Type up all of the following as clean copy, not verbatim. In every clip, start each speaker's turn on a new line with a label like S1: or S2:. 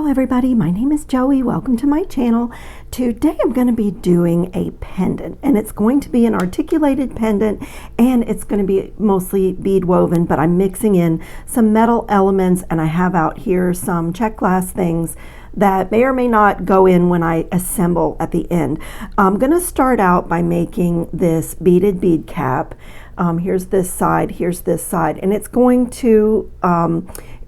S1: Hello everybody, my name is Joey. Welcome to my channel. Today I'm going to be doing a pendant, and it's going to be an articulated pendant, and it's going to be mostly bead woven, but I'm mixing in some metal elements, and I have out here some check glass things that may or may not go in when I assemble at the end. I'm going to start out by making this beaded bead cap. Here's this side, here's this side, and it's going to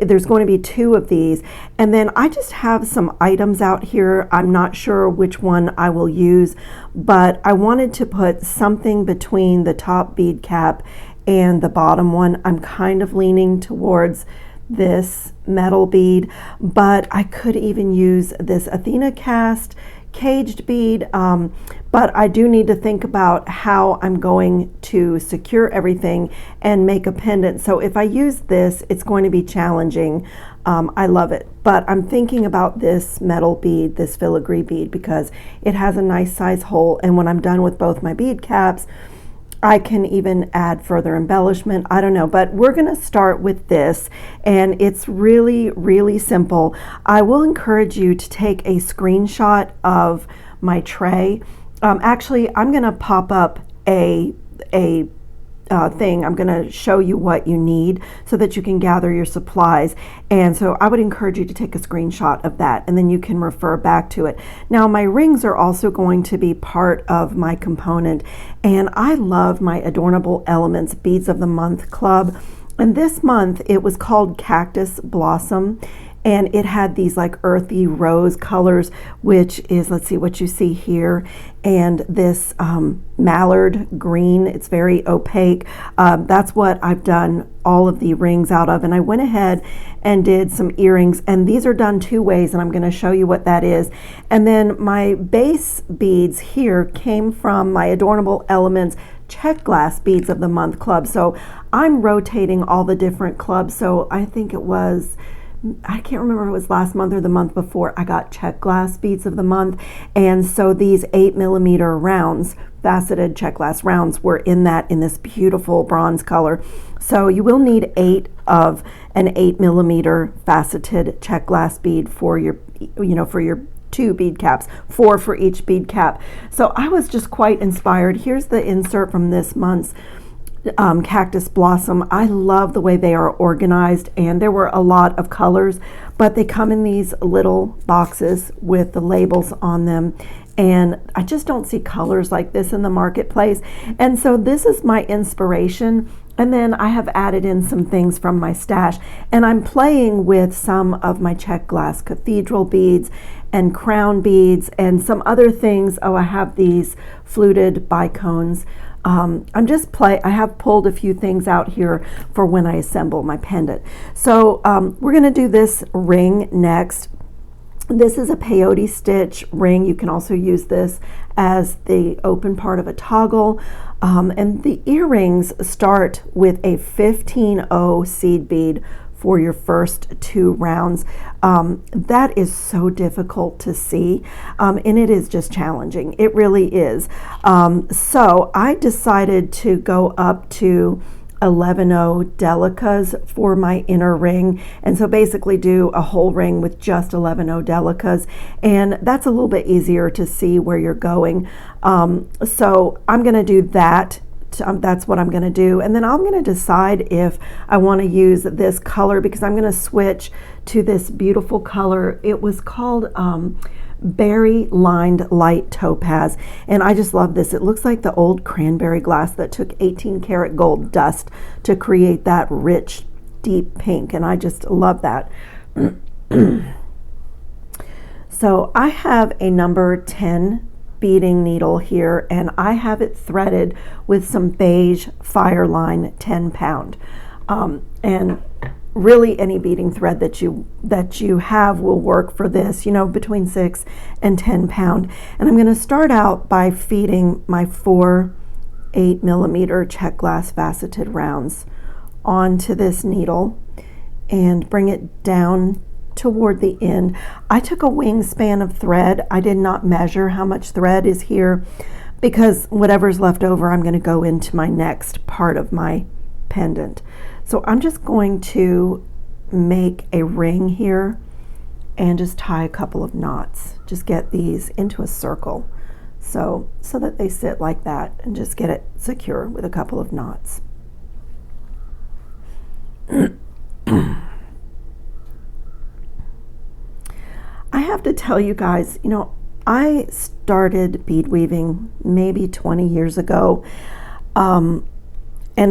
S1: there's going to be two of these, and then I just have some items out here. I'm not sure which one I will use, but I wanted to put something between the top bead cap and the bottom one. I'm kind of leaning towards this metal bead, but I could even use this Athena cast caged bead, but I do need to think about how I'm going to secure everything and make a pendant. So if I use this, it's going to be challenging. I love it, but I'm thinking about this metal bead, this filigree bead, because it has a nice size hole, and when I'm done with both my bead caps, I can even add further embellishment. I don't know, but we're going to start with this, and it's really, really simple. I will encourage you to take a screenshot of my tray. Actually, I'm going to pop up a thing. I'm going to show you what you need so that you can gather your supplies, and so I would encourage you to take a screenshot of that, and then you can refer back to it. Now my rings are also going to be part of my component, and I love my Adornable Elements Beads of the Month Club, and this month it was called Cactus Blossom, and it had these like earthy rose colors, which is, let's see what you see here, and this mallard green. It's very opaque. That's what I've done all of the rings out of, and I went ahead and did some earrings, and these are done two ways, and I'm going to show you what that is. And then my base beads here came from my Adornable Elements Check Glass Beads of the Month Club. So I'm rotating all the different clubs. So I think it was, I can't remember if it was last month or the month before, I got check glass beads of the month, and so these 8mm rounds, faceted check glass rounds, were in this beautiful bronze color. So you will need 8 of an 8mm faceted check glass bead for your, for your 2 bead caps, 4 for each bead cap. So I was just quite inspired. Here's the insert from this month's Cactus Blossom. I love the way they are organized, and there were a lot of colors, but they come in these little boxes with the labels on them, and I just don't see colors like this in the marketplace. And so this is my inspiration, and then I have added in some things from my stash, and I'm playing with some of my check glass cathedral beads and crown beads and some other things. Oh, I have these fluted bicones. I have pulled a few things out here for when I assemble my pendant. So we're going to do this ring next. This is a peyote stitch ring. You can also use this as the open part of a toggle. And the earrings start with a 15-0 seed bead for your first 2 rounds. That is so difficult to see, and it is just challenging. It really is. So I decided to go up to 11-0 delicas for my inner ring, and so basically do a whole ring with just 11-0 delicas, and that's a little bit easier to see where you're going. So I'm going to do that. That's what I'm going to do, and then I'm going to decide if I want to use this color, because I'm going to switch to this beautiful color. It was called Berry Lined Light Topaz, and I just love this. It looks like the old cranberry glass that took 18 karat gold dust to create that rich deep pink, and I just love that. So I have a number 10 beading needle here, and I have it threaded with some beige Fireline 10-pound, and really any beading thread that you have will work for this, between 6 and 10 pound. And I'm going to start out by feeding my 4 8mm check glass faceted rounds onto this needle and bring it down toward the end. I took a wingspan of thread. I did not measure how much thread is here, because whatever's left over I'm going to go into my next part of my pendant. So I'm just going to make a ring here and just tie a couple of knots. Just get these into a circle so that they sit like that, and just get it secure with a couple of knots. I have to tell you guys, you know, I started bead weaving maybe 20 years ago. And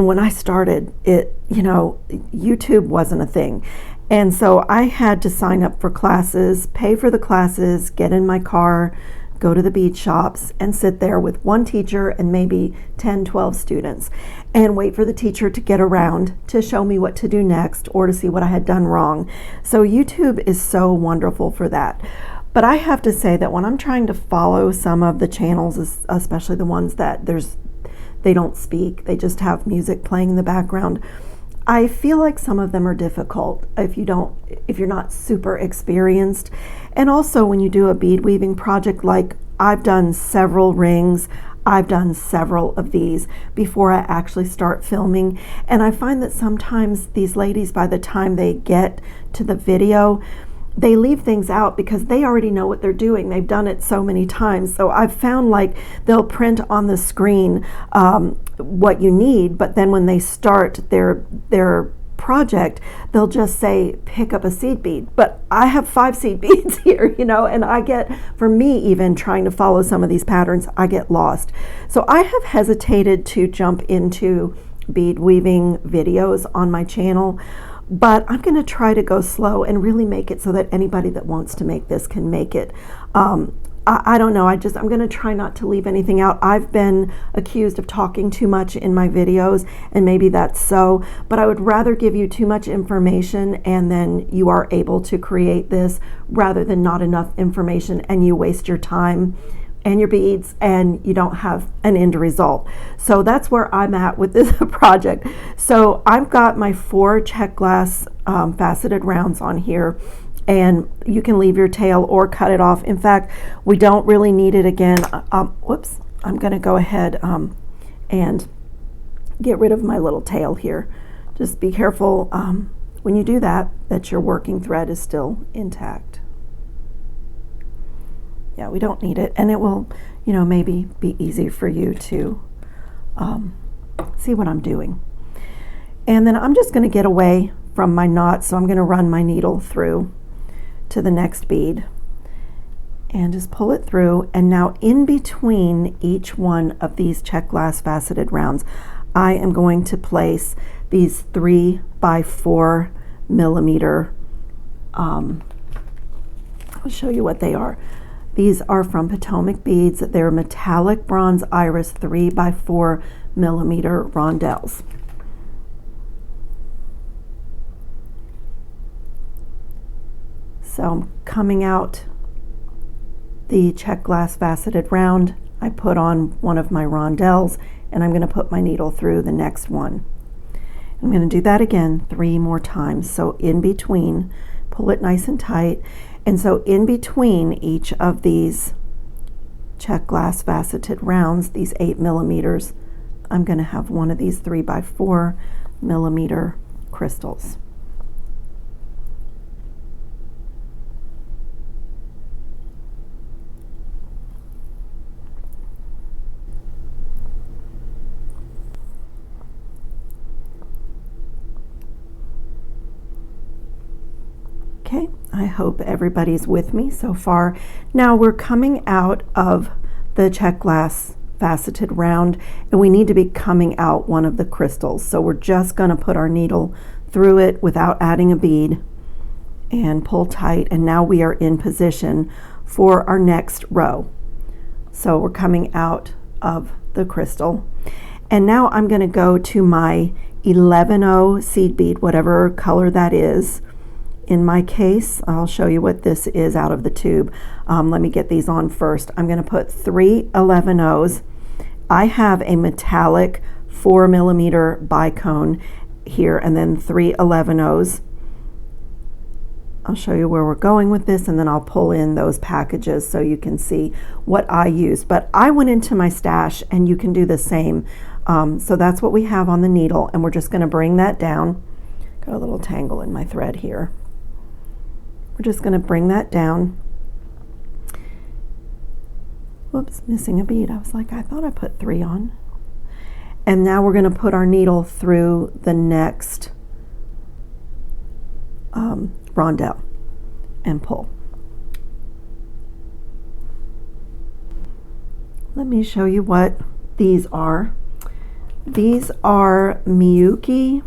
S1: when I started it, you know, YouTube wasn't a thing. And so I had to sign up for classes, pay for the classes, get in my car, go to the bead shops, and sit there with one teacher and maybe 10, 12 students, and wait for the teacher to get around to show me what to do next or to see what I had done wrong. So YouTube is so wonderful for that. But I have to say that when I'm trying to follow some of the channels, especially the ones that they don't speak, they just have music playing in the background, I feel like some of them are difficult if you're not super experienced. And also when you do a bead weaving project, like I've done several rings, I've done several of these before I actually start filming. And I find that sometimes these ladies, by the time they get to the video, they leave things out because they already know what they're doing. They've done it so many times. So I've found like they'll print on the screen what you need, but then when they start their project, they'll just say, pick up a seed bead. But I have 5 seed beads here, you know, and for me, even trying to follow some of these patterns, I get lost. So I have hesitated to jump into bead weaving videos on my channel, but I'm going to try to go slow and really make it so that anybody that wants to make this can make it. I don't know, I'm going to try not to leave anything out. I've been accused of talking too much in my videos, and maybe that's so, but I would rather give you too much information and then you are able to create this, rather than not enough information and you waste your time and your beads and you don't have an end result. So that's where I'm at with this project. So I've got my 4 check glass faceted rounds on here, and you can leave your tail or cut it off. In fact, we don't really need it again. Whoops, I'm gonna go ahead and get rid of my little tail here. Just be careful when you do that your working thread is still intact. Yeah, we don't need it, and it will, you know, maybe be easy for you to see what I'm doing. And then I'm just going to get away from my knot, so I'm going to run my needle through to the next bead and just pull it through. And now in between each one of these check glass faceted rounds, I am going to place these 3 by 4 millimeter, I'll show you what they are. These are from Potomac Beads. They're metallic bronze iris 3 by 4 millimeter rondelles. So I'm coming out the check glass faceted round. I put on one of my rondelles, and I'm going to put my needle through the next one. I'm going to do that again 3 more times. So in between, pull it nice and tight. And so in between each of these check glass faceted rounds, these 8 millimeters, I'm going to have one of these 3 by 4 millimeter crystals. Okay, I hope everybody's with me so far. Now we're coming out of the check glass faceted round, and we need to be coming out one of the crystals. So we're just going to put our needle through it without adding a bead and pull tight, and now we are in position for our next row. So we're coming out of the crystal, and now I'm going to go to my 11-0 seed bead, whatever color that is. In my case, I'll show you what this is out of the tube. Let me get these on first. I'm going to put 3 11-0s. I have a metallic 4 millimeter bicone here, and then 3 11-0s. I'll show you where we're going with this, and then I'll pull in those packages so you can see what I used. But I went into my stash, and you can do the same. So that's what we have on the needle, and we're just going to bring that down. Got a little tangle in my thread here. We're just going to bring that down. Whoops, missing a bead. I was like, I thought I put 3 on. And now we're going to put our needle through the next rondelle and pull. Let me show you what these are. These are Miyuki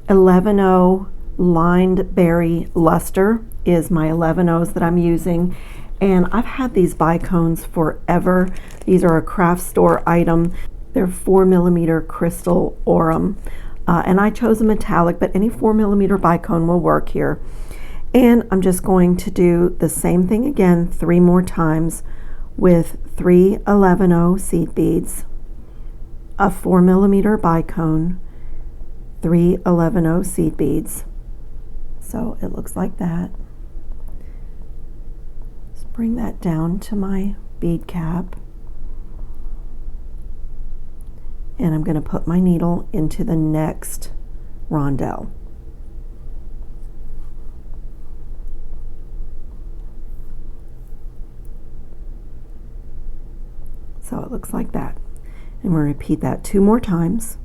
S1: 11-0 lined berry luster is my 11-0s that I'm using, and I've had these bicones forever. These are a craft store item. They're 4mm crystal aurum, and I chose a metallic, but any 4mm bicone will work here. And I'm just going to do the same thing again 3 more times with 3 11-0 seed beads, a 4mm bicone, 3 11-0 seed beads. So it looks like that. Just bring that down to my bead cap. And I'm going to put my needle into the next rondelle. So it looks like that. And we'll repeat that 2 more times.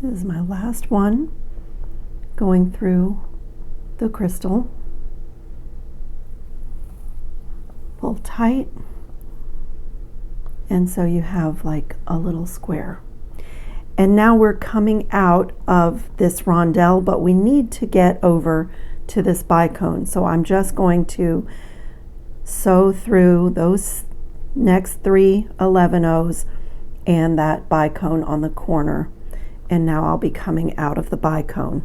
S1: This is my last one, going through the crystal. Pull tight, and so you have like a little square. And now we're coming out of this rondelle, but we need to get over to this bicone. So I'm just going to sew through those next 3 11-0s and that bicone on the corner. And now I'll be coming out of the bicone.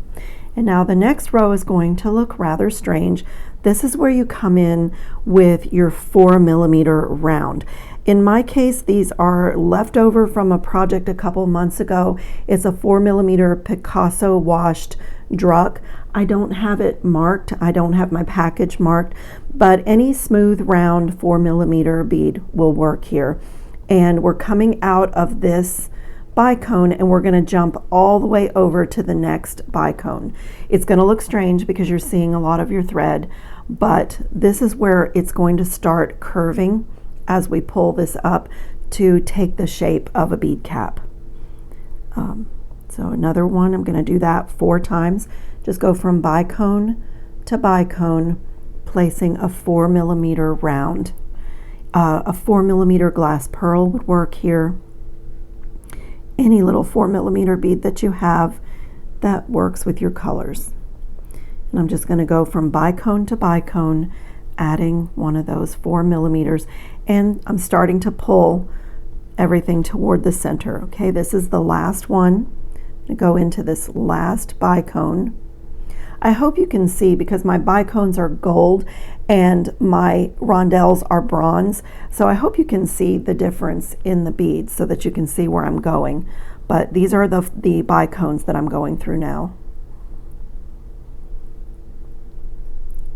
S1: And now the next row is going to look rather strange. This is where you come in with your 4mm round. In my case, these are leftover from a project a couple months ago. It's a 4mm Picasso washed Druck. I don't have it marked. I don't have my package marked, but any smooth round 4mm bead will work here. And we're coming out of this bicone and we're going to jump all the way over to the next bicone. It's going to look strange because you're seeing a lot of your thread, but this is where it's going to start curving as we pull this up to take the shape of a bead cap. So another one, I'm going to do that 4 times. Just go from bicone to bicone, placing a 4mm round. A 4mm glass pearl would work here. Any little 4mm bead that you have that works with your colors. And I'm just going to go from bicone to bicone, adding one of those 4mm, and I'm starting to pull everything toward the center. Okay, this is the last one. I'm going to go into this last bicone. I hope you can see because my bicones are gold and my rondelles are bronze. So I hope you can see the difference in the beads so that you can see where I'm going. But these are the bicones that I'm going through now.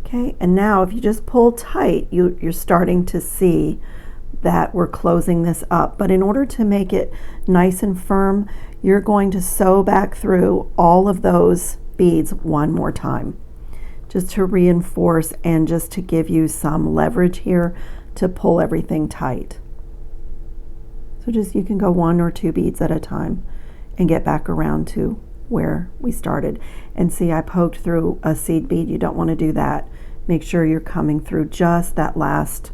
S1: Okay, and now if you just pull tight, you're starting to see that we're closing this up. But in order to make it nice and firm, you're going to sew back through all of those beads one more time, just to reinforce and just to give you some leverage here to pull everything tight. So just you can go 1 or 2 beads at a time and get back around to where we started. And see, I poked through a seed bead. You don't want to do that. Make sure you're coming through just that last,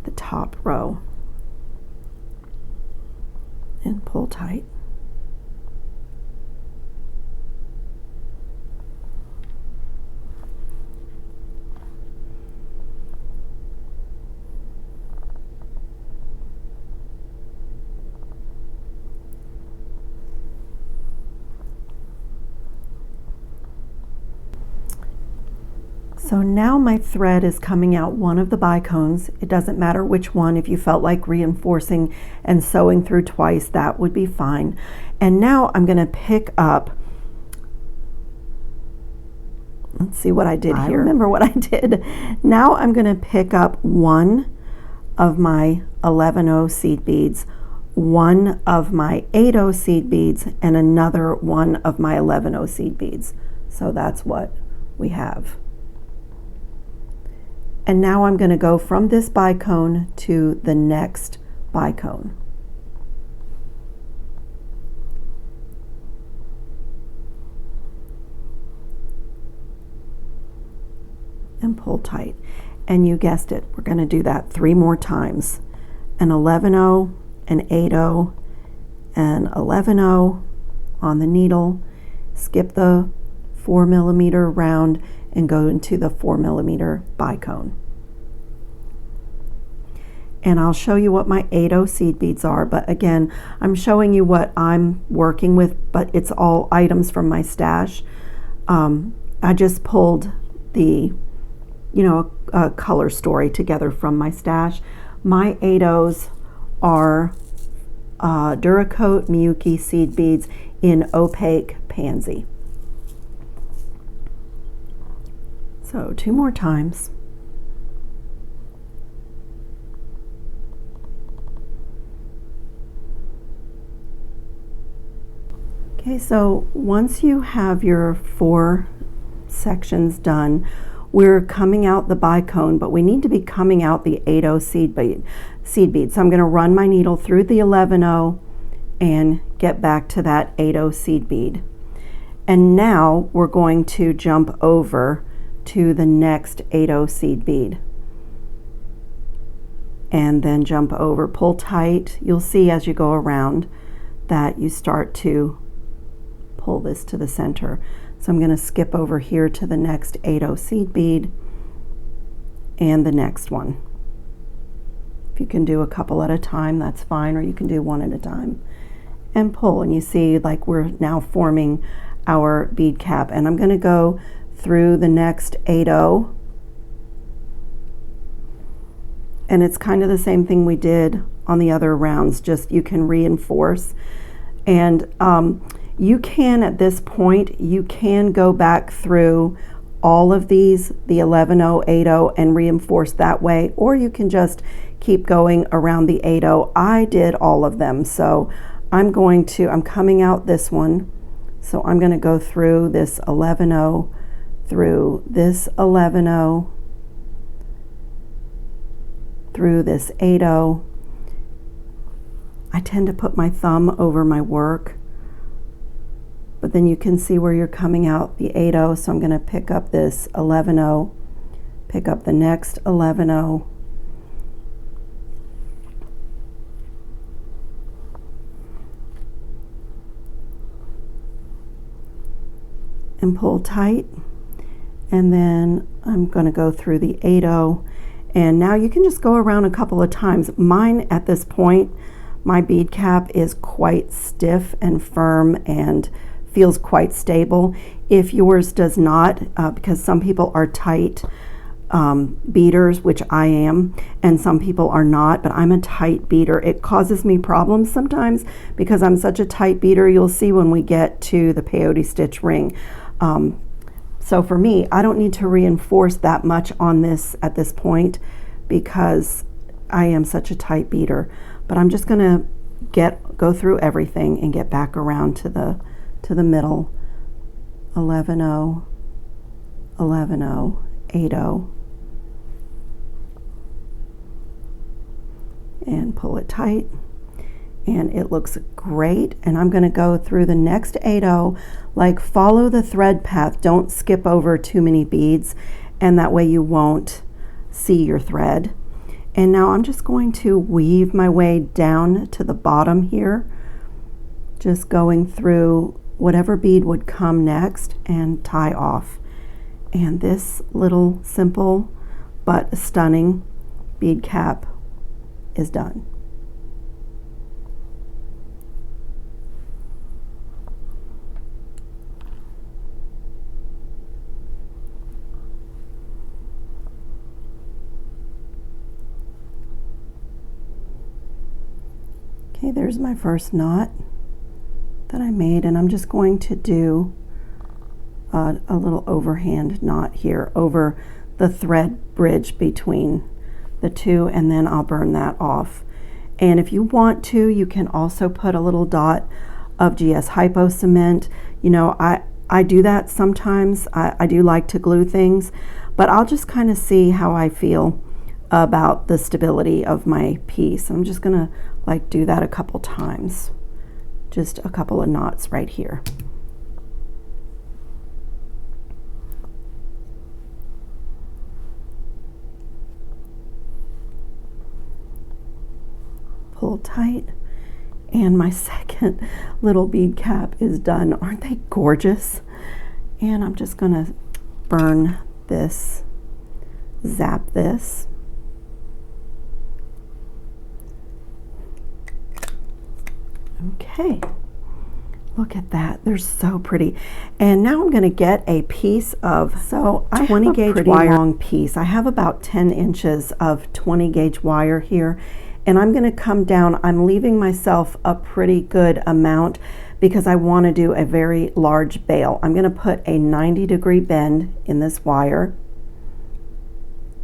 S1: the top row, and pull tight. So now my thread is coming out one of the bicones. It doesn't matter which one. If you felt like reinforcing and sewing through twice, that would be fine. And now I'm going to pick up, let's see what I did here. I remember what I did. Now I'm going to pick up one of my 11-0 seed beads, one of my 8-0 seed beads, and another one of my 11-0 seed beads. So that's what we have. And now I'm going to go from this bicone to the next bicone. And pull tight. And you guessed it, we're going to do that 3 more times. An 11-0, an 8-0, and 11-0 on the needle. Skip the 4mm round and go into the 4mm bicone. And I'll show you what my 8-0 seed beads are, but again, I'm showing you what I'm working with, but it's all items from my stash. I just pulled the, a color story together from my stash. My 8-0s are Duracoat Miyuki seed beads in opaque pansy. So 2 more times. Okay, so once you have your 4 sections done, we're coming out the bicone, but we need to be coming out the 8-0 seed bead. So I'm going to run my needle through the 11-0 and get back to that 8-0 seed bead. And now we're going to jump over to the next 8-0 seed bead. And then jump over, pull tight. You'll see as you go around that you start to pull this to the center. So I'm going to skip over here to the next 8-0 seed bead and the next one. If you can do a couple at a time, that's fine, or you can do one at a time. And pull, and you see like we're now forming our bead cap. And I'm going to go through the next 8-0. And it's kind of the same thing we did on the other rounds, just you can reinforce. And you can, at this point, you can go back through all of these, the 11-0, 8-0, and reinforce that way, or you can just keep going around the 8-0. I did all of them, so I'm coming out this one, so I'm going to go through this 11-0, through this 11-0, through this 8-0. I tend to put my thumb over my work, but then you can see where you're coming out the 8-0, so I'm going to pick up this 11-0, pick up the next 11-0, and pull tight. And then I'm going to go through the 8-0, and now you can just go around a couple of times. Mine at this point, my bead cap is quite stiff and firm and feels quite stable. If yours does not, because some people are tight beaters, which I am, and some people are not, but I'm a tight beater. It causes me problems sometimes because I'm such a tight beater. You'll see when we get to the peyote stitch ring. So for me, I don't need to reinforce that much on this at this point because I am such a tight beater. But I'm just going to go through everything and get back around to the middle. 11-0, 11-0, 8-0, and pull it tight. And it looks great. And I'm going to go through the next 8-0, like follow the thread path. Don't skip over too many beads, and that way you won't see your thread. And now I'm just going to weave my way down to the bottom here, just going through whatever bead would come next and tie off. And this little simple but stunning bead cap is done. Okay, there's my first knot that I made, and I'm just going to do a little overhand knot here over the thread bridge between the two, and then I'll burn that off. And if you want to, you can also put a little dot of GS Hypo cement. You know, I do that sometimes. I do like to glue things, but I'll just kind of see how I feel about the stability of my piece. I'm just gonna like do that a couple times. Just a couple of knots right here. Pull tight, and my second little bead cap is done. Aren't they gorgeous? And I'm just gonna burn this, zap this. Okay, look at that, they're so pretty. And now I'm gonna get a piece of, so I have 20 gauge wire, long piece. I have about 10 inches of 20 gauge wire here, and I'm gonna come down. I'm leaving myself a pretty good amount because I wanna do a very large bail. I'm gonna put a 90-degree bend in this wire.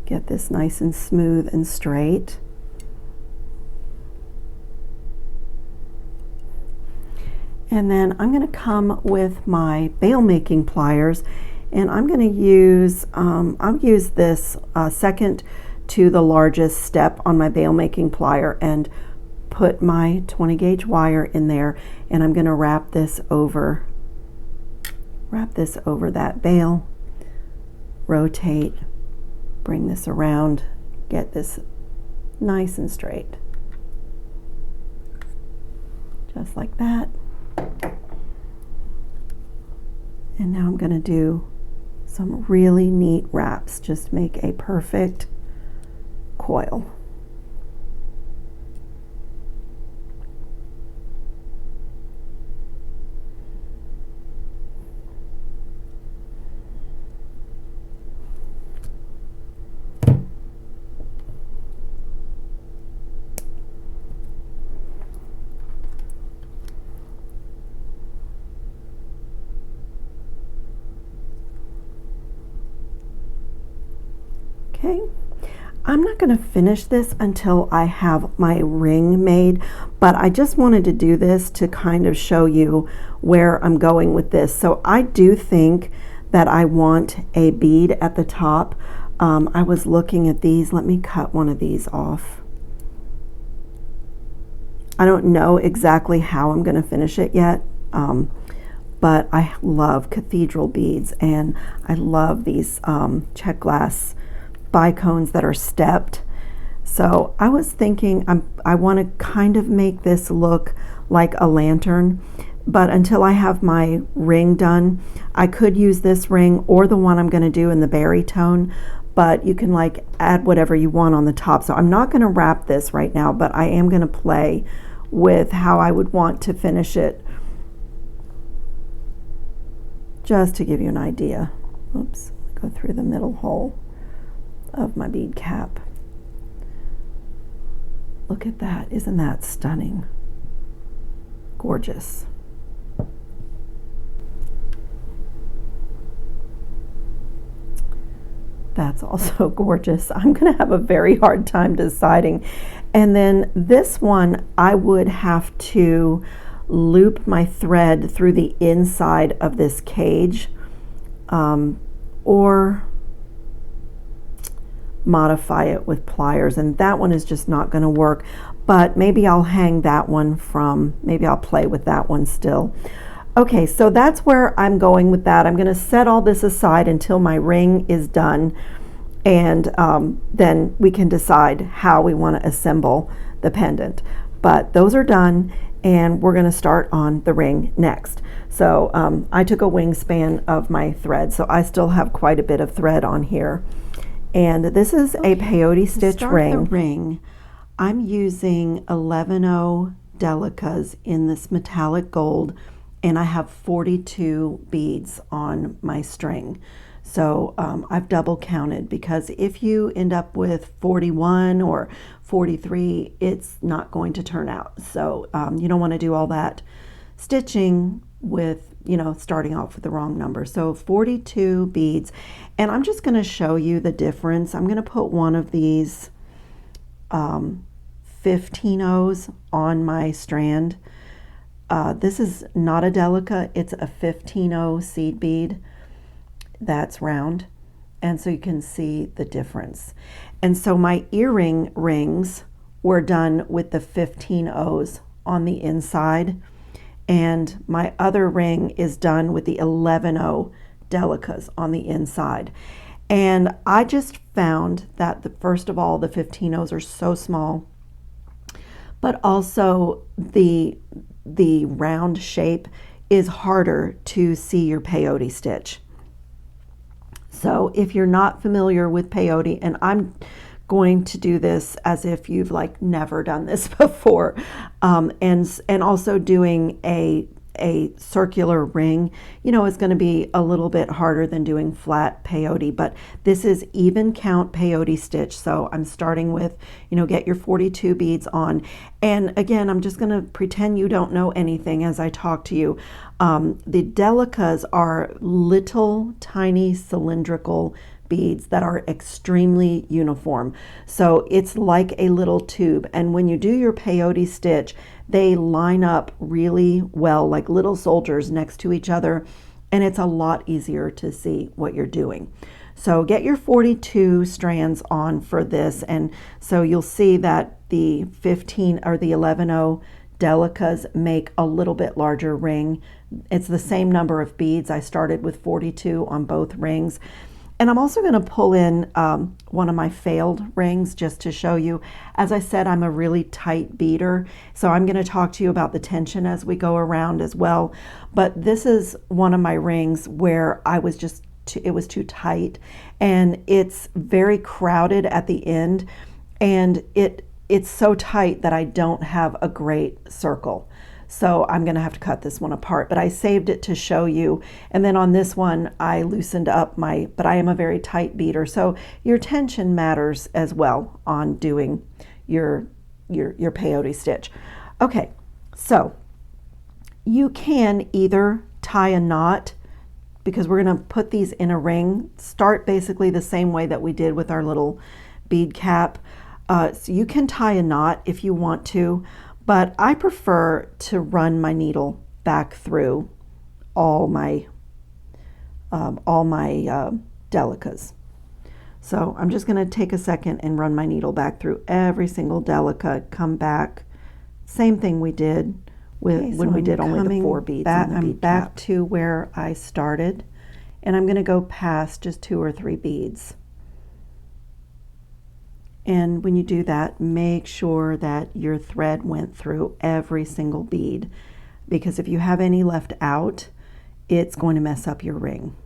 S1: Get this nice and smooth and straight. And then I'm going to come with my bail making pliers, and I'm going to use, I'll use this second to the largest step on my bail making plier and put my 20 gauge wire in there, and I'm going to wrap this over that bail, rotate, bring this around, get this nice and straight, just like that. And now I'm going to do some really neat wraps, just make a perfect coil. Okay, I'm not going to finish this until I have my ring made, but I just wanted to do this to kind of show you where I'm going with this. So I do think that I want a bead at the top. I was looking at these. Let me cut one of these off. I don't know exactly how I'm going to finish it yet, but I love cathedral beads, and I love these check glass bicones that are stepped. So I was thinking I want to kind of make this look like a lantern, but until I have my ring done, I could use this ring or the one I'm going to do in the berry tone, but you can like add whatever you want on the top. So I'm not going to wrap this right now, but I am going to play with how I would want to finish it, just to give you an idea. Oops, go through the middle hole of my bead cap. Look at that, isn't that stunning? Gorgeous. That's also gorgeous. I'm gonna have a very hard time deciding. And then this one, I would have to loop my thread through the inside of this cage, or modify it with pliers, and that one is just not going to work, but maybe I'll hang that one from, maybe I'll play with that one still. Okay, so that's where I'm going with that. I'm going to set all this aside until my ring is done, and then we can decide how we want to assemble the pendant. But those are done, and we're going to start on the ring next. So I took a wingspan of my thread, so I still have quite a bit of thread on here. And this is a peyote stitch ring. I'm using 11/0 delicas in this metallic gold, and I have 42 beads on my string. So I've double counted, because if you end up with 41 or 43, it's not going to turn out. So you don't want to do all that stitching with, starting off with the wrong number. So 42 beads, and I'm just going to show you the difference. I'm going to put one of these 15-0s on my strand. This is not a delica, it's a 15-0 seed bead that's round, and so you can see the difference. And so my earring rings were done with the 15-0s on the inside, and my other ring is done with the 11-0 delicas on the inside. And I just found that first of all, the 15-0s are so small, but also the round shape is harder to see your peyote stitch. So if you're not familiar with peyote, and I'm going to do this as if you've like never done this before, and also doing a circular ring, is going to be a little bit harder than doing flat peyote. But this is even count peyote stitch, so I'm starting with, get your 42 beads on. And again, I'm just going to pretend you don't know anything as I talk to you. The delicas are little tiny cylindrical beads that are extremely uniform. So it's like a little tube, and when you do your peyote stitch, they line up really well like little soldiers next to each other, and it's a lot easier to see what you're doing. So get your 42 strands on for this, and so you'll see that the 15 or the 11-0 delicas make a little bit larger ring. It's the same number of beads. I started with 42 on both rings. And I'm also going to pull in one of my failed rings just to show you. As I said, I'm a really tight beader, so I'm going to talk to you about the tension as we go around as well. But this is one of my rings where I was just, it was too tight, and it's very crowded at the end, and it's so tight that I don't have a great circle. So I'm going to have to cut this one apart, but I saved it to show you. And then on this one, I loosened up but I am a very tight beater. So your tension matters as well on doing your peyote stitch. Okay, so you can either tie a knot, because we're going to put these in a ring, start basically the same way that we did with our little bead cap. So you can tie a knot if you want to, but I prefer to run my needle back through all my delicas. So I'm just going to take a second and run my needle back through every single delica, come back. Same thing we did with when we did only the 4 beads. I'm back to where I started, and I'm going to go past just 2 or 3 beads. And when you do that, make sure that your thread went through every single bead, because if you have any left out, it's going to mess up your ring.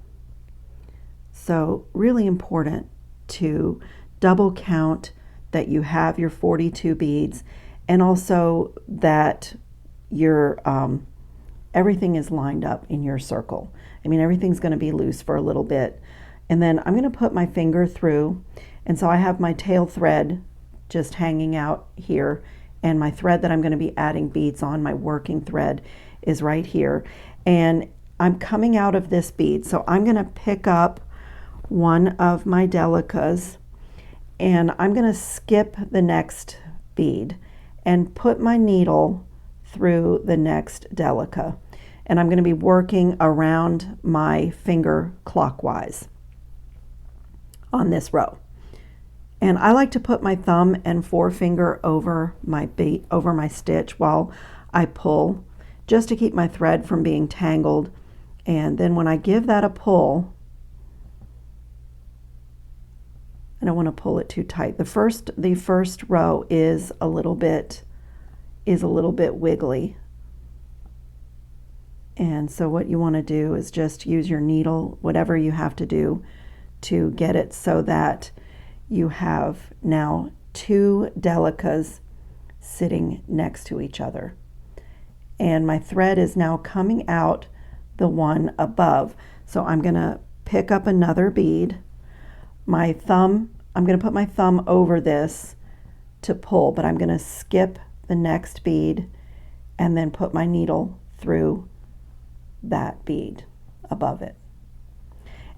S1: So really important to double count that you have your 42 beads, and also that your everything is lined up in your circle. I mean, everything's going to be loose for a little bit. And then I'm going to put my finger through. And so I have my tail thread just hanging out here, and my thread that I'm going to be adding beads on, my working thread, is right here. And I'm coming out of this bead, so I'm going to pick up one of my delicas, and I'm going to skip the next bead and put my needle through the next delica. And I'm going to be working around my finger clockwise on this row. And I like to put my thumb and forefinger over my stitch while I pull, just to keep my thread from being tangled. And then when I give that a pull, I don't want to pull it too tight. The first row is a little bit wiggly. And so what you want to do is just use your needle, whatever you have to do to get it so that you have now 2 delicas sitting next to each other. And my thread is now coming out the one above. So I'm going to pick up another bead. My thumb, I'm going to put my thumb over this to pull, but I'm going to skip the next bead and then put my needle through that bead above it.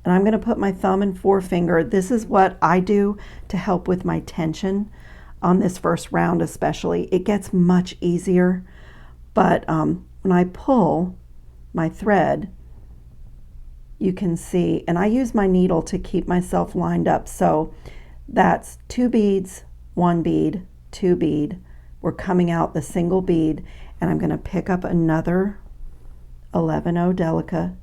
S1: And I'm going to put my thumb and forefinger. This is what I do to help with my tension on this first round especially. It gets much easier, but when I pull my thread, you can see, and I use my needle to keep myself lined up. So that's 2 beads, 1 bead, 2 bead. We're coming out the single bead, and I'm going to pick up another 11-0 delica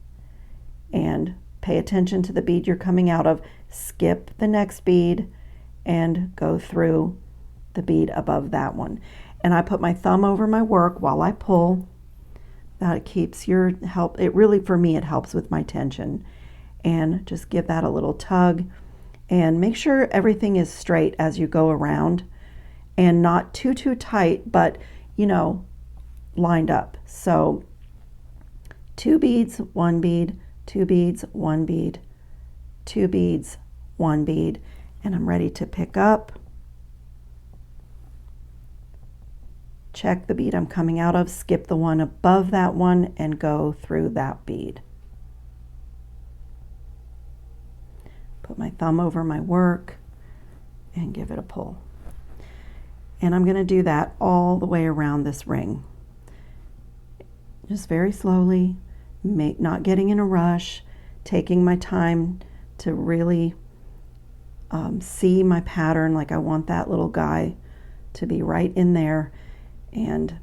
S1: and pay attention to the bead you're coming out of. Skip the next bead and go through the bead above that one. And I put my thumb over my work while I pull. That keeps your help. It really, for me, it helps with my tension. And just give that a little tug and make sure everything is straight as you go around and not too tight, but you know, lined up. So 2 beads, 1 bead, 2 beads, 1 bead, 2 beads, 1 bead, and I'm ready to pick up. Check the bead I'm coming out of, skip the one above that one, and go through that bead. Put my thumb over my work and give it a pull. And I'm going to do that all the way around this ring. Just very slowly, not getting in a rush, taking my time to really see my pattern. Like I want that little guy to be right in there. And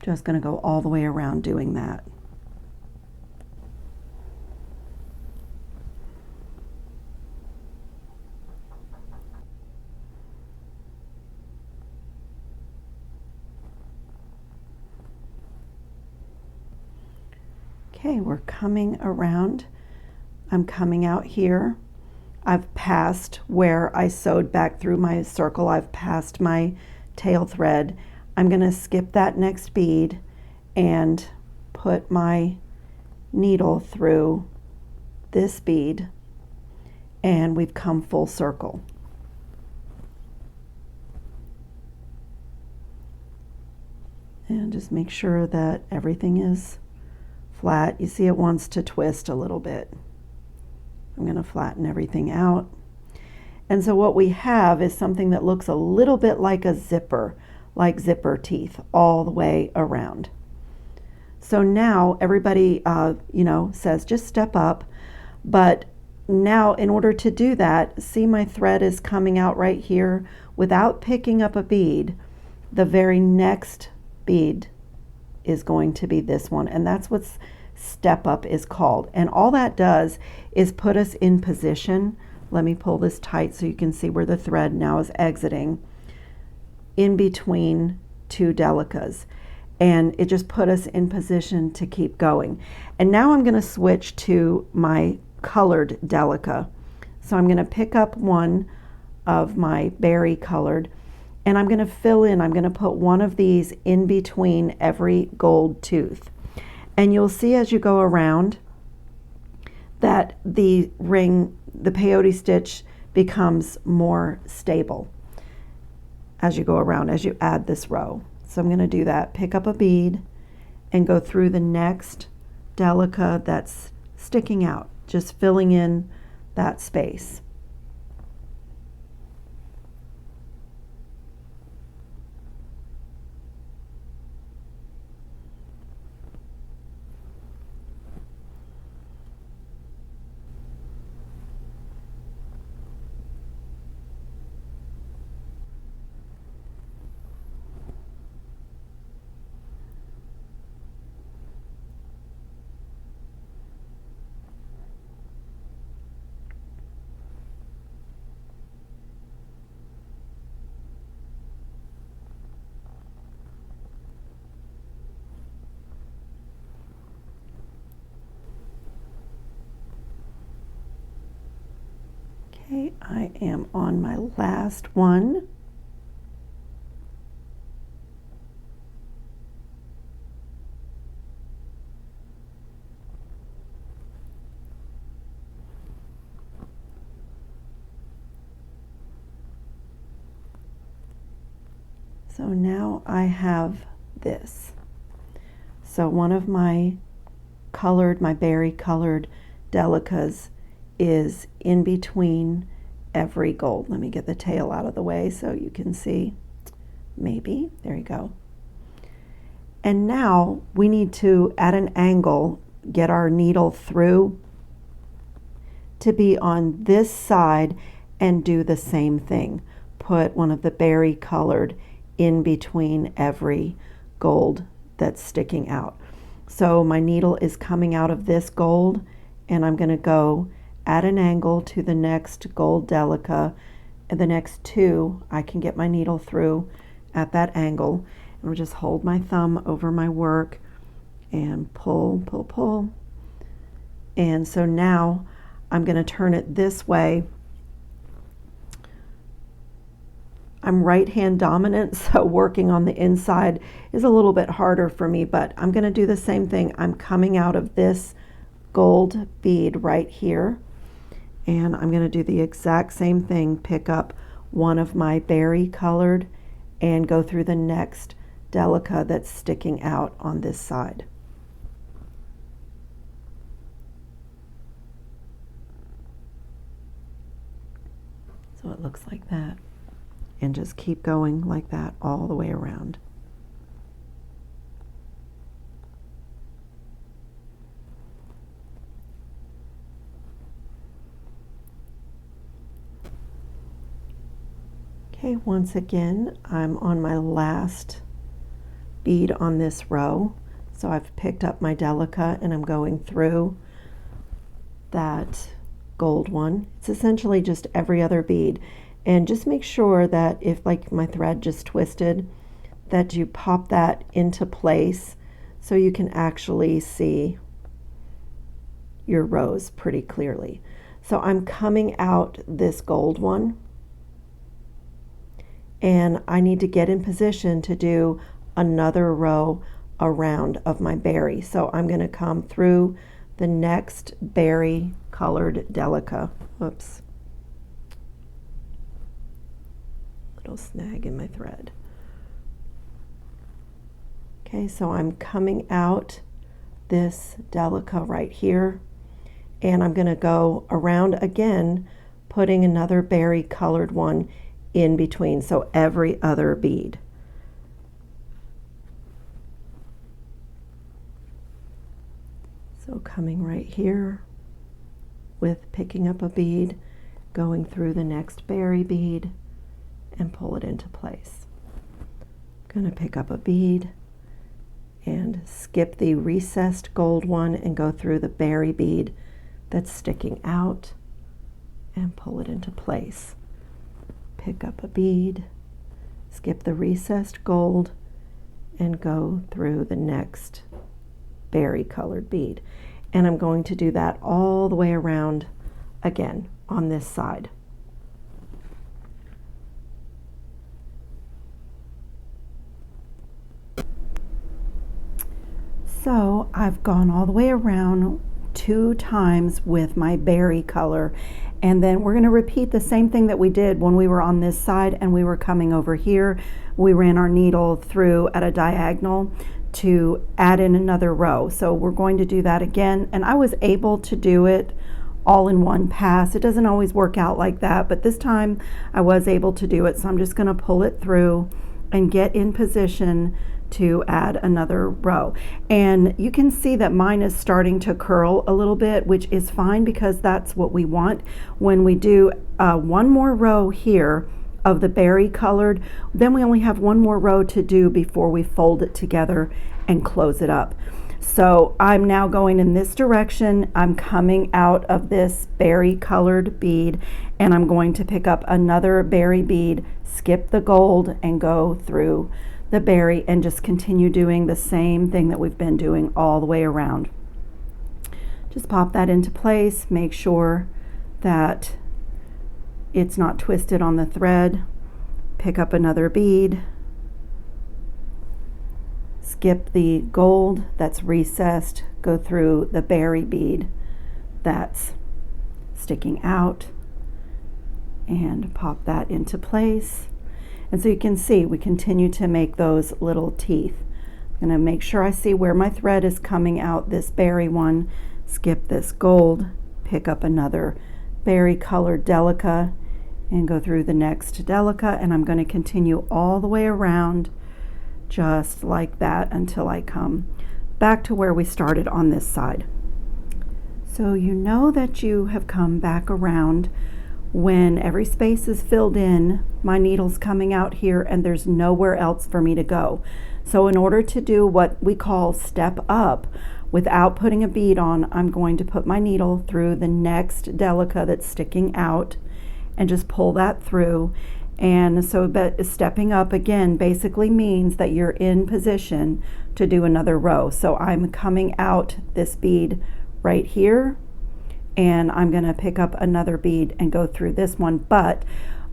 S1: just going to go all the way around doing that. Okay, we're coming around. I'm coming out here. I've passed where I sewed back through my circle. I've passed my tail thread. I'm going to skip that next bead and put my needle through this bead, and we've come full circle. And just make sure that everything is flat. You see it wants to twist a little bit. I'm going to flatten everything out. And so what we have is something that looks a little bit like a zipper, like zipper teeth all the way around. So now everybody, you know, says just step up. But now in order to do that, see my thread is coming out right here without picking up a bead. The very next bead is going to be this one, and that's what step up is called. And all that does is put us in position. Let me pull this tight so you can see where the thread now is exiting in between 2 delicas, and it just put us in position to keep going. And now I'm going to switch to my colored delica. So I'm going to pick up one of my berry colored, and I'm going to fill in. I'm going to put one of these in between every gold tooth. And you'll see as you go around that the ring, the peyote stitch, becomes more stable as you go around, as you add this row. So I'm going to do that. Pick up a bead and go through the next delica that's sticking out, just filling in that space. Okay, I am on my last one. So now I have this. So one of my berry colored delicas is in between every gold. Let me get the tail out of the way so you can see. Maybe, there you go. And now we need to, at an angle, get our needle through to be on this side and do the same thing. Put one of the berry colored in between every gold that's sticking out. So my needle is coming out of this gold, and I'm going to go at an angle to the next gold delica, and the next two I can get my needle through at that angle. And I'll just hold my thumb over my work and pull, pull, pull. And so now I'm going to turn it this way. I'm right hand dominant, so working on the inside is a little bit harder for me, but I'm going to do the same thing. I'm coming out of this gold bead right here, and I'm going to do the exact same thing. Pick up one of my berry colored and go through the next delica that's sticking out on this side. So it looks like that. And just keep going like that all the way around. Okay, once again, I'm on my last bead on this row. So I've picked up my delica and I'm going through that gold one. It's essentially just every other bead. And just make sure that if, like, my thread just twisted, that you pop that into place so you can actually see your rows pretty clearly. So I'm coming out this gold one, and I need to get in position to do another row around of my berry. So I'm going to come through the next berry colored delica. Whoops. Little snag in my thread. Okay, so I'm coming out this delica right here, and I'm going to go around again, putting another berry colored one in between, so every other bead. So coming right here with picking up a bead, going through the next berry bead, and pull it into place. I'm going to pick up a bead and skip the recessed gold one and go through the berry bead that's sticking out and pull it into place. Pick up a bead, skip the recessed gold, and go through the next berry colored bead. And I'm going to do that all the way around again on this side. So I've gone all the way around 2 times with my berry color, and then we're going to repeat the same thing that we did when we were on this side and we were coming over here. We ran our needle through at a diagonal to add in another row. So we're going to do that again, and I was able to do it all in one pass. It doesn't always work out like that, but this time I was able to do it. So I'm just going to pull it through and get in position to add another row. And you can see that mine is starting to curl a little bit, which is fine because that's what we want. When we do one more row here of the berry colored, then we only have one more row to do before we fold it together and close it up. So I'm now going in this direction. I'm coming out of this berry colored bead, and I'm going to pick up another berry bead, skip the gold, and go through the berry and just continue doing the same thing that we've been doing all the way around. Just pop that into place, make sure that it's not twisted on the thread. Pick up another bead, skip the gold that's recessed, go through the berry bead that's sticking out, and pop that into place. And so you can see we continue to make those little teeth. I'm going to make sure I see where my thread is coming out, this berry one, skip this gold, pick up another berry colored delica, and go through the next delica, and I'm going to continue all the way around just like that until I come back to where we started on this side. So you know that you have come back around when every space is filled in, my needle's coming out here and there's nowhere else for me to go. So in order to do what we call step up without putting a bead on, I'm going to put my needle through the next delica that's sticking out and just pull that through. And so that stepping up again basically means that you're in position to do another row. So I'm coming out this bead right here, and I'm going to pick up another bead and go through this one, but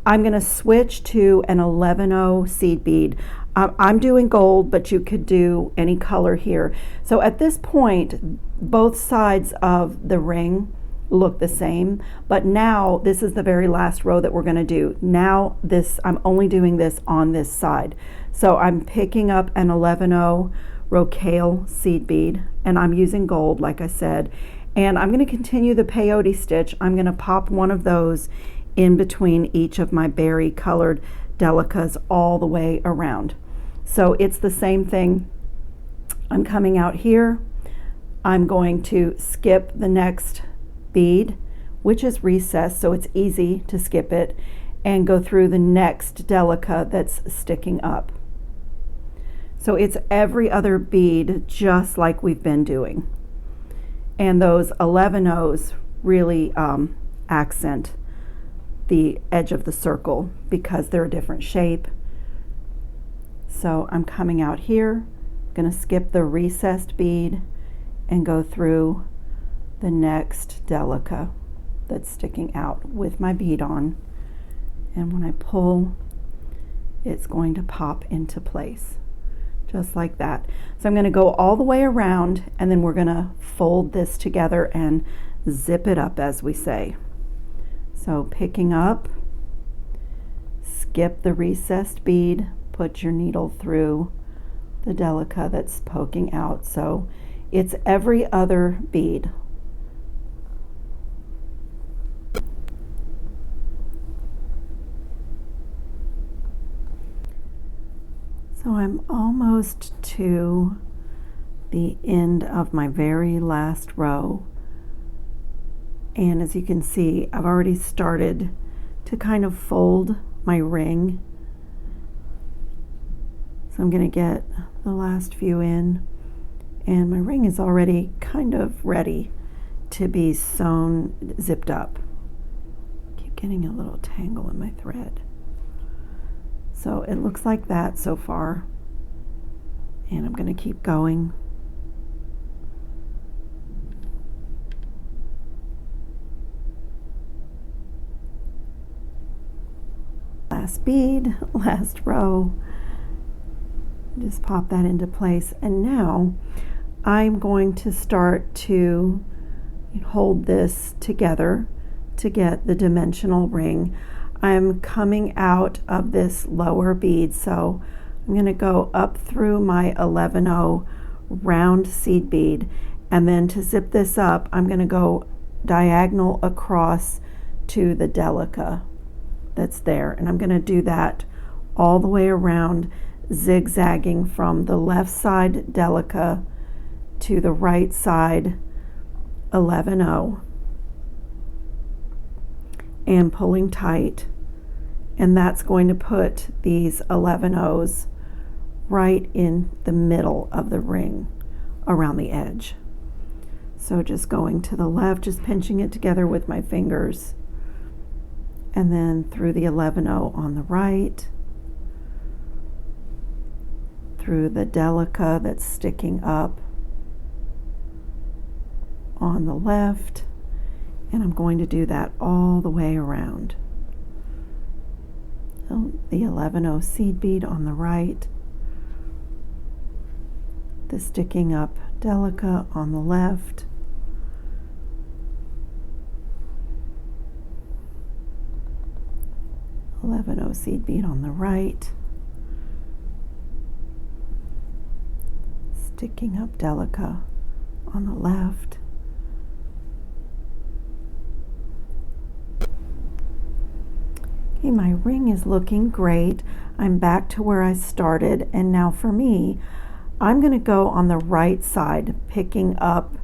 S1: I'm going to switch to an 11-0 seed bead. I'm doing gold, but you could do any color here. So at this point, both sides of the ring look the same, but now this is the very last row that we're going to do. Now this, I'm only doing this on this side. So I'm picking up an 11-0 rocaille seed bead, and I'm using gold, like I said, and I'm going to continue the peyote stitch. I'm going to pop one of those in between each of my berry colored delicas all the way around. So it's the same thing. I'm coming out here. I'm going to skip the next bead, which is recessed, so it's easy to skip it, and go through the next delica that's sticking up. So it's every other bead just like we've been doing. And those 11-0s really accent the edge of the circle because they're a different shape. So I'm coming out here, going to skip the recessed bead and go through the next delica that's sticking out with my bead on. And when I pull, it's going to pop into place, just like that. So I'm going to go all the way around, and then we're going to fold this together and zip it up, as we say. So picking up, skip the recessed bead, put your needle through the delica that's poking out. So it's every other bead. So I'm almost to the end of my very last row, and as you can see, I've already started to kind of fold my ring. So I'm going to get the last few in, and my ring is already kind of ready to be sewn, zipped up. Keep getting a little tangle in my thread. So it looks like that so far, and I'm going to keep going. Last bead, last row. Just pop that into place, and now I'm going to start to hold this together to get the dimensional ring. I'm coming out of this lower bead, so I'm going to go up through my 11-0 round seed bead, and then to zip this up, I'm going to go diagonal across to the delica that's there, and I'm going to do that all the way around, zigzagging from the left side delica to the right side 11-0 and pulling tight, and that's going to put these 11-0s right in the middle of the ring around the edge. So just going to the left, just pinching it together with my fingers, and then through the 11-0 on the right, through the delica that's sticking up on the left, and I'm going to do that all the way around. So the 11-0 seed bead on the right, the sticking up delica on the left, 11O seed bead on the right, sticking up Delica on the left. Okay, my ring is looking great. I'm back to where I started, and now for me, I'm going to go on the right side, picking up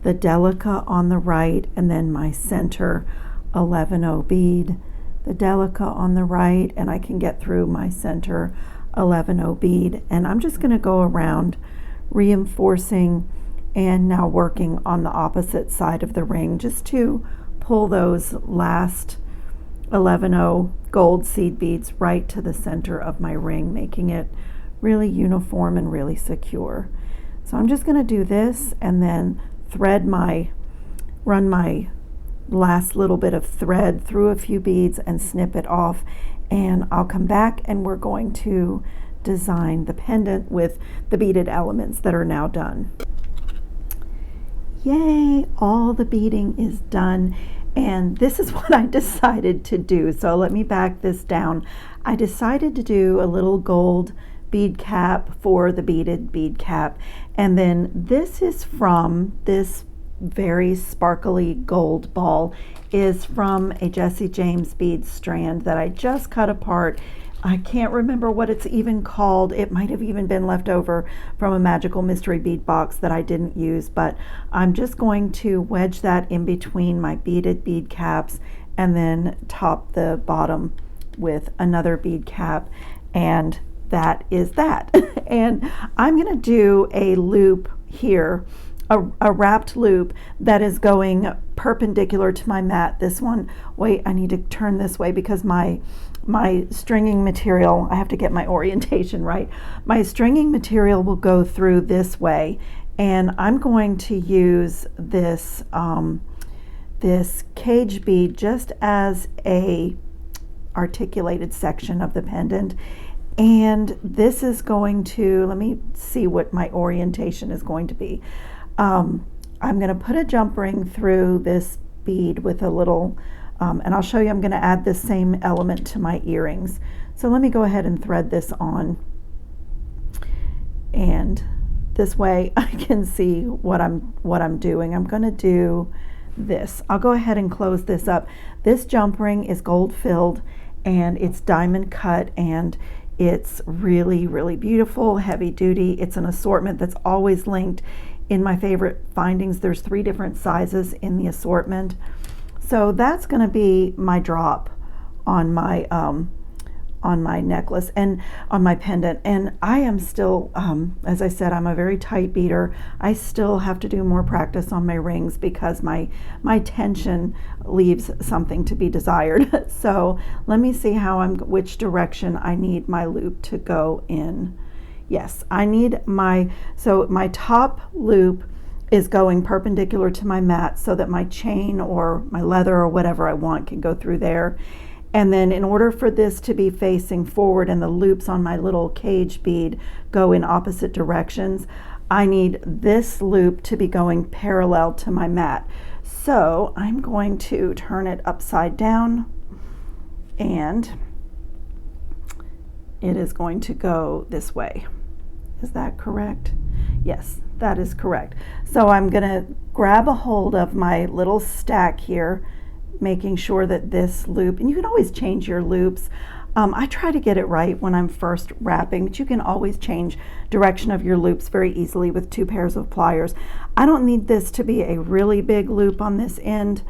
S1: the Delica on the right, and then my center 11O bead, the Delica on the right, and I can get through my center 11O bead, and I'm just going to go around reinforcing and now working on the opposite side of the ring just to pull those last 11O gold seed beads right to the center of my ring, making it really uniform and really secure. So I'm just going to do this and then run my last little bit of thread through a few beads and snip it off, and I'll come back and we're going to design the pendant with the beaded elements that are now done. Yay, all the beading is done, and this is what I decided to do. So let me back this down. I decided to do a little gold bead cap for the beaded bead cap, and then this is from this very sparkly gold ball is from a Jesse James bead strand that I just cut apart. I can't remember what it's even called. It might have even been left over from a magical mystery bead box that I didn't use, but I'm just going to wedge that in between my beaded bead caps and then top the bottom with another bead cap, and that is that. And I'm going to do a loop here, a wrapped loop that is going perpendicular to my mat. This one, wait, I need to turn this way because my stringing material, I have to get my orientation right. My stringing material will go through this way, and I'm going to use this this cage bead just as a articulated section of the pendant. And this is going to, let me see what my orientation is going to be. I'm going to put a jump ring through this bead with a little, and I'll show you, I'm going to add this same element to my earrings. So let me go ahead and thread this on, and this way I can see what I'm doing. I'm going to do this. I'll go ahead and close this up. This jump ring is gold filled and it's diamond cut, and it's really, really beautiful, heavy duty. It's an assortment that's always linked in my favorite findings. There's 3 different sizes in the assortment. So that's going to be my drop on my necklace and on my pendant. And I am still, as I said, I'm a very tight beater. I still have to do more practice on my rings because my tension leaves something to be desired. So let me see which direction I need my loop to go in. Yes, I need my top loop is going perpendicular to my mat so that my chain or my leather or whatever I want can go through there. And then in order for this to be facing forward and the loops on my little cage bead go in opposite directions, I need this loop to be going parallel to my mat. So I'm going to turn it upside down, and it is going to go this way. Is that correct? Yes, that is correct. So I'm going to grab a hold of my little stack here, making sure that this loop, and you can always change your loops. I try to get it right when I'm first wrapping, but you can always change direction of your loops very easily with 2 pairs of pliers. I don't need this to be a really big loop on this end,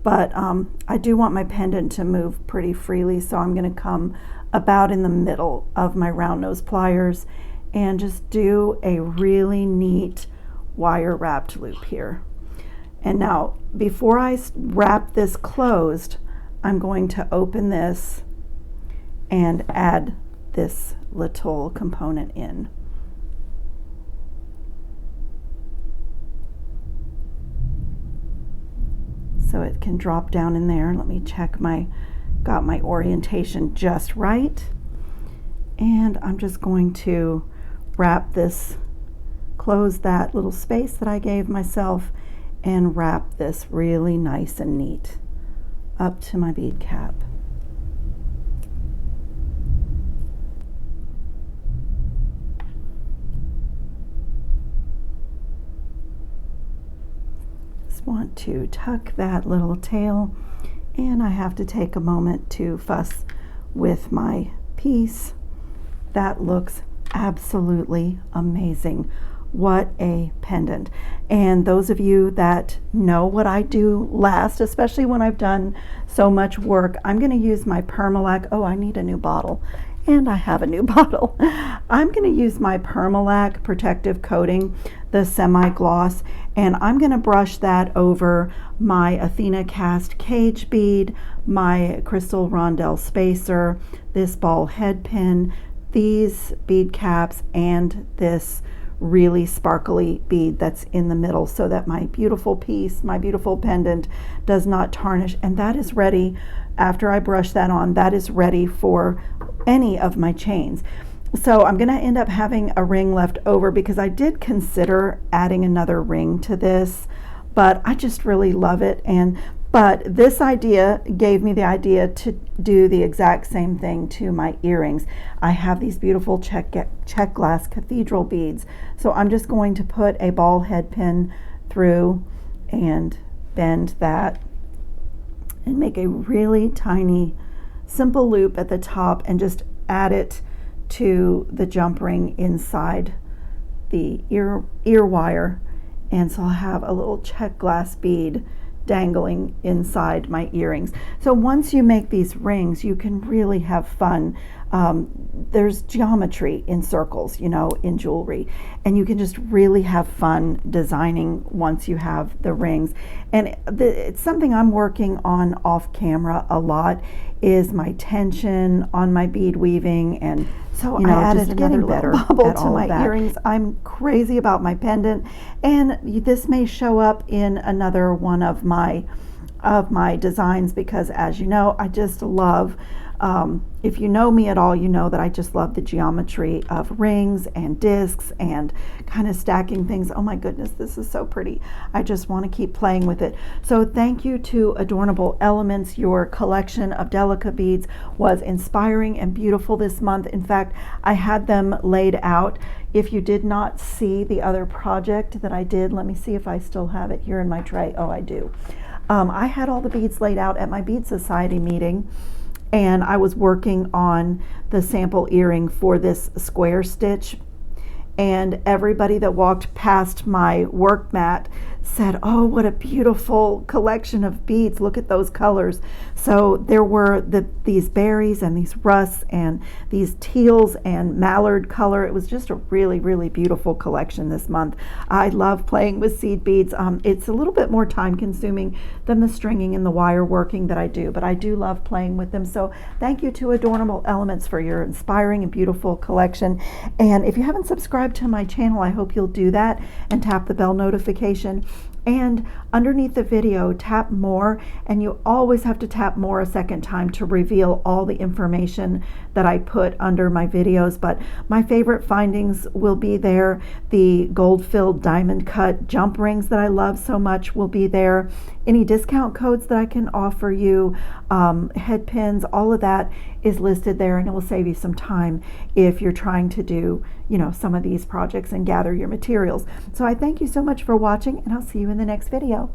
S1: but I do want my pendant to move pretty freely, so I'm going to come about in the middle of my round nose pliers and just do a really neat wire wrapped loop here. And now, before I wrap this closed, I'm going to open this and add this little component in. So it can drop down in there. Let me check got my orientation just right. And I'm just going to wrap this, close that little space that I gave myself, and wrap this really nice and neat up to my bead cap. want to tuck that little tail, and I have to take a moment to fuss with my piece. That looks absolutely amazing. What a pendant. And those of you that know what I do last, especially when I've done so much work, I'm going to use my Permalac. Oh, I need a new bottle. And I have a new bottle. I'm going to use my Permalac protective coating, the semi-gloss, and I'm going to brush that over my Athena cast cage bead, my crystal rondelle spacer, this ball head pin, these bead caps, and this really sparkly bead that's in the middle, so that my beautiful piece, my beautiful pendant, does not tarnish. And that is ready, after I brush that on, that is ready for any of my chains. So I'm going to end up having a ring left over, because I did consider adding another ring to this, but I just really love it. But this idea gave me the idea to do the exact same thing to my earrings. I have these beautiful check glass cathedral beads. So I'm just going to put a ball head pin through and bend that and make a really tiny, simple loop at the top and just add it to the jump ring inside the ear wire. And so I'll have a little check glass bead dangling inside my earrings. So once you make these rings, you can really have fun. There's geometry in circles, you know, in jewelry, and you can just really have fun designing once you have the rings. And it's something I'm working on off camera a lot, is my tension on my bead weaving. And so I added another little bubble to my earrings. I'm crazy about my pendant, and this may show up in another one of my designs, because as you know, I just love, if you know me at all, you know that I just love the geometry of rings and discs and kind of stacking things. Oh my goodness, this is so pretty. I just want to keep playing with it. So thank you to Adornable Elements. Your collection of Delica beads was inspiring and beautiful this month. In fact, I had them laid out. If you did not see the other project that I did, let me see if I still have it here in my tray. Oh, I do. I had all the beads laid out at my Bead Society meeting, and I was working on the sample earring for this square stitch, and everybody that walked past my work mat said, oh, what a beautiful collection of beads, look at those colors. So there were these berries and these rusts and these teals and mallard color. It was just a really, really beautiful collection this month. I love playing with seed beads. It's a little bit more time consuming than the stringing and the wire working that I do, but I do love playing with them. So thank you to Adornable Elements for your inspiring and beautiful collection. And if you haven't subscribed to my channel, I hope you'll do that and tap the bell notification. And underneath the video, tap more, and you always have to tap more a second time to reveal all the information that I put under my videos. But my favorite findings will be there. The gold-filled diamond cut jump rings that I love so much will be there. Any discount codes that I can offer you, head pins, all of that is listed there, and it will save you some time if you're trying to do, you know, some of these projects and gather your materials. So I thank you so much for watching, and I'll see you in the next video.